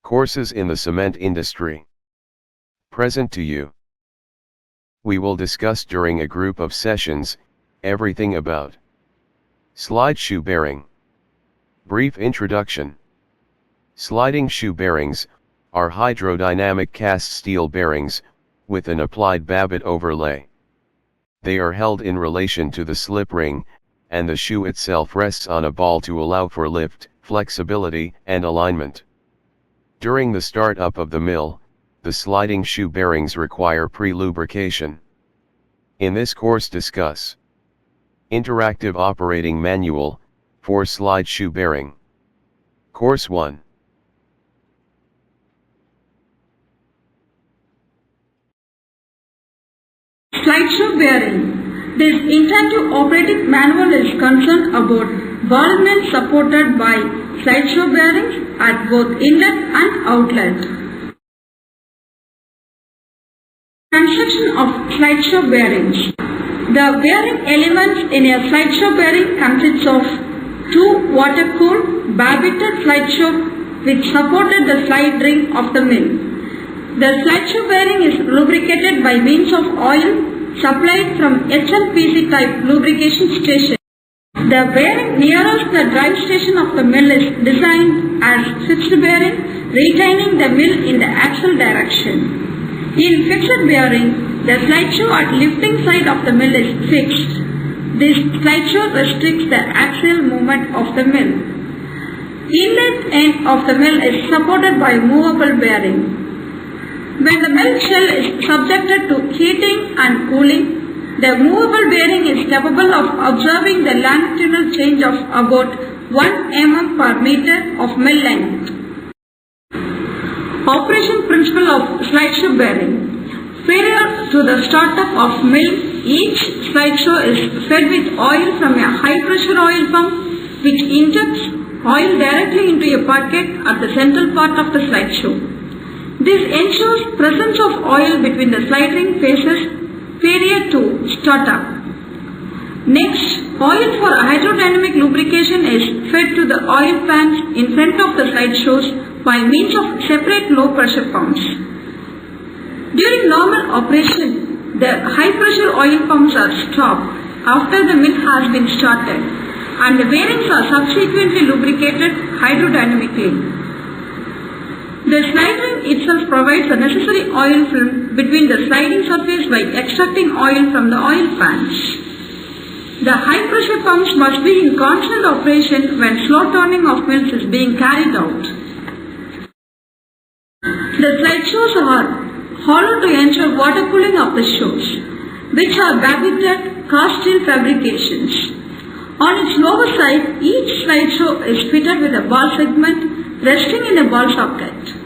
Courses in the cement industry. Present to you. We will discuss during a group of sessions, everything about slide shoe bearing. Brief introduction. Sliding shoe bearings are hydrodynamic cast steel bearings, with an applied babbitt overlay. They are held in relation to the slip ring, and the shoe itself rests on a ball to allow for lift, flexibility, and alignment. During the start-up of the mill, the sliding shoe bearings require pre-lubrication. In this course discuss Interactive Operating Manual for Slide Shoe Bearing. Course 1. Slide shoe bearing. This interactive operating manual is concerned about ball mills supported by slide shoe bearings at both inlet and outlet. Construction of slide shoe bearings. The bearing elements in a slide shoe bearing consists of two water-cooled babbited slide shoe which supported the slide ring of the mill. The slide shoe bearing is lubricated by means of oil supplied from HLPC type lubrication station. The bearing nearest the drive station of the mill is designed as fixed bearing, retaining the mill in the axial direction. In fixed bearing, the slide shoe at lifting side of the mill is fixed. This slide shoe restricts the axial movement of the mill. Inlet end of the mill is supported by movable bearing. When the mill shell is subjected to heating and cooling, the movable bearing is capable of observing the longitudinal change of about 1 mm per meter of mill length. Operation principle of slide shoe bearing. Prior to the startup of mill, each slide shoe is fed with oil from a high pressure oil pump which injects oil directly into a bucket at the central part of the slide shoe. This ensures presence of oil between the slide ring faces prior to startup. Next, oil for hydrodynamic lubrication is fed to the oil pans in front of the slide shoes by means of separate low pressure pumps. During normal operation, the high pressure oil pumps are stopped after the mill has been started and the bearings are subsequently lubricated hydrodynamically. The slide ring itself provides the necessary oil film between the sliding surface by extracting oil from the oil pans. The high pressure pumps must be in constant operation when slow turning of mills is being carried out. The slide shoes are hollow to ensure water cooling of the shoes, which are babbited cast steel fabrications. On its lower side, each slide shoe is fitted with a ball segment resting in a ball socket.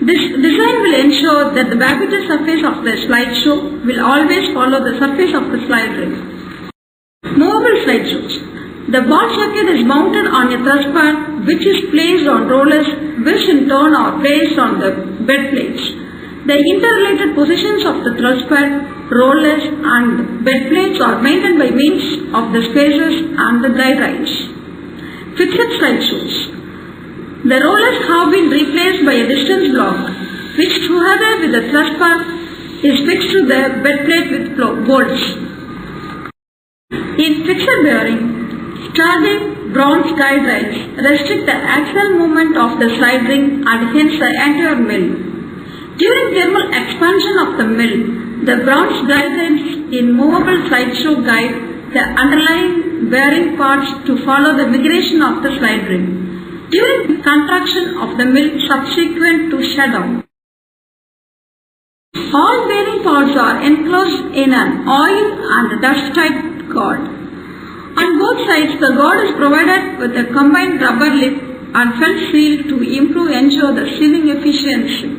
This design will ensure that the babbited surface of the slide shoe will always follow the surface of the slide ring. Movable slide shoes. The ball socket is mounted on a thrust pad which is placed on rollers which in turn are placed on the bed plates. The interrelated positions of the thrust pad, rollers and bed plates are maintained by means of the spacers and the guide rails. Fixed slide shoes. The rollers have been replaced by a distance block which together with the thrust pad is fixed to the bed plate with bolts. In fixed bearing, standing bronze guide rails restrict the axial movement of the slide ring and hence the entire mill. During thermal expansion of the mill, the bronze guide rails in movable slide shoe guide the underlying bearing parts to follow the migration of the slide ring during contraction of the mill subsequent to shutdown. All bearing parts are enclosed in an oil and dust tight guard. On both sides, the guard is provided with a combined rubber lip and felt seal to ensure the sealing efficiency.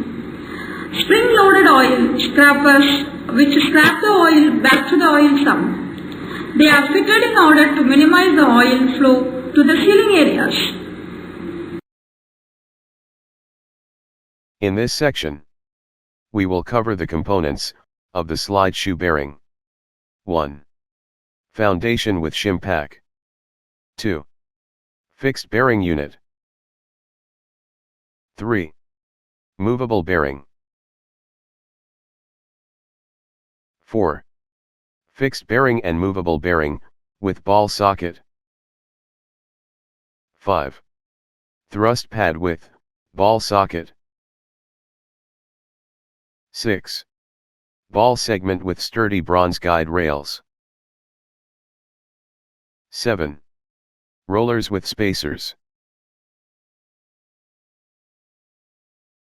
Spring-loaded oil scrappers which scrap the oil back to the oil sump. They are fitted in order to minimize the oil flow to the sealing areas. In this section, we will cover the components of the slide shoe bearing. 1. Foundation with shim pack. 2. Fixed bearing unit. 3. Movable bearing. 4. Fixed bearing and movable bearing, with ball socket. 5. Thrust pad with ball socket. 6. Ball segment with sturdy bronze guide rails. 7. Rollers with spacers.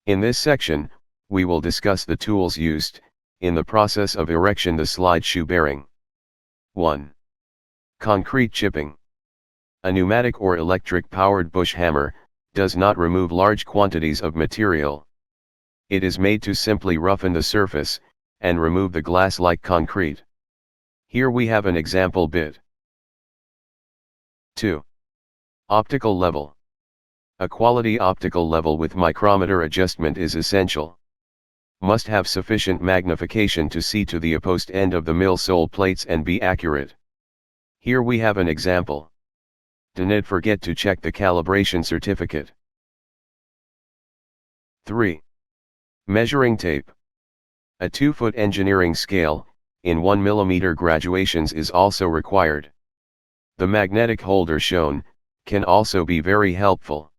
In this section, we will discuss the tools used in the process of erection the slide shoe bearing. 1. Concrete chipping. A pneumatic or electric-powered bush hammer does not remove large quantities of material. It is made to simply roughen the surface and remove the glass like concrete. Here we have an example bit. 2. Optical level. A quality optical level with micrometer adjustment is essential. Must have sufficient magnification to see to the opposed end of the mill sole plates and be accurate. Here we have an example. Do not forget to check the calibration certificate. 3. Measuring tape. A 2-foot engineering scale, in 1 mm graduations is also required. The magnetic holder shown can also be very helpful.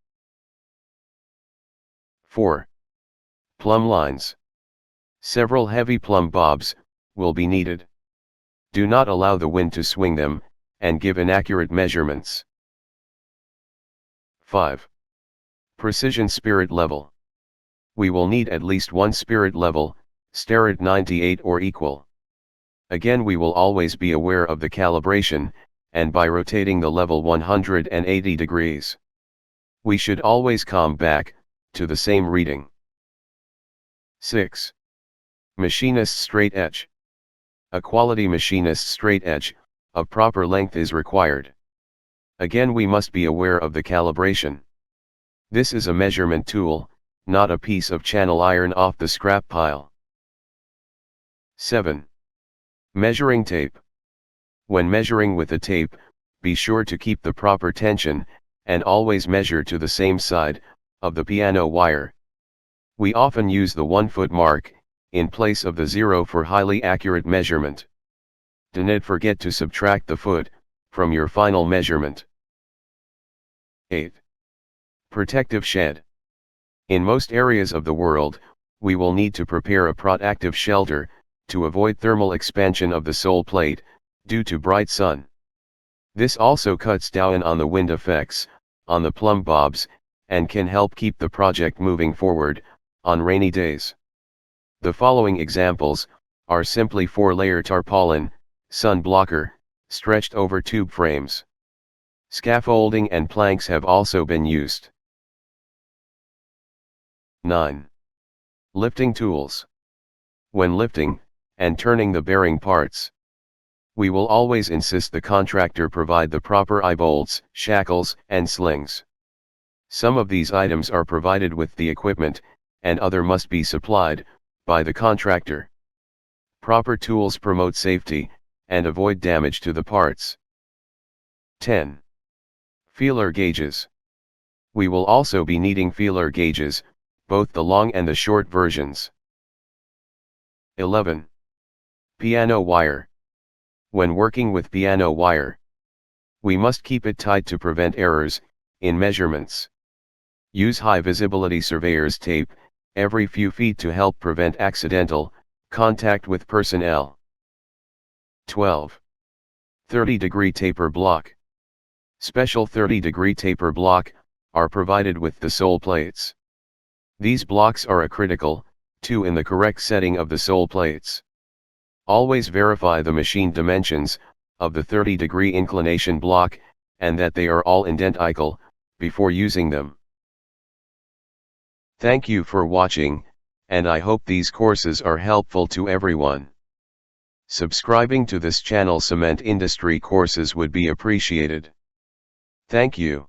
4. Plumb lines. Several heavy plumb bobs will be needed. Do not allow the wind to swing them, and give inaccurate measurements. 5. Precision spirit level. We will need at least one spirit level, Starrett 98 or equal. Again, we will always be aware of the calibration, and by rotating the level 180 degrees. We should always come back to the same reading. 6. Machinist straight edge. A quality machinist straight edge of proper length is required. Again, we must be aware of the calibration. This is a measurement tool, not a piece of channel iron off the scrap pile. 7. Measuring tape. When measuring with a tape, be sure to keep the proper tension, and always measure to the same side of the piano wire. We often use the 1-foot mark in place of the 0 for highly accurate measurement. Do not forget to subtract the foot from your final measurement. 8. Protective shed. In most areas of the world, we will need to prepare a protective shelter to avoid thermal expansion of the sole plate due to bright sun. This also cuts down on the wind effects on the plumb bobs and can help keep the project moving forward on rainy days. The following examples are simply 4-layer tarpaulin, sun blocker, stretched over tube frames. Scaffolding and planks have also been used. 9. Lifting tools. When lifting and turning the bearing parts, we will always insist the contractor provide the proper eye-bolts, shackles, and slings. Some of these items are provided with the equipment, and other must be supplied by the contractor. Proper tools promote safety and avoid damage to the parts. 10. Feeler gauges. We will also be needing feeler gauges, both the long and the short versions. 11. Piano wire. When working with piano wire, we must keep it tight to prevent errors in measurements. Use high visibility surveyor's tape every few feet to help prevent accidental contact with personnel. 12. 30-degree taper block. Special 30-degree taper block are provided with the sole plates. These blocks are critical to in the correct setting of the sole plates. Always verify the machine dimensions of the 30-degree inclination block and that they are all identical before using them. Thank you for watching, and I hope these courses are helpful to everyone. Subscribing to this channel Cement Industry Courses would be appreciated. Thank you.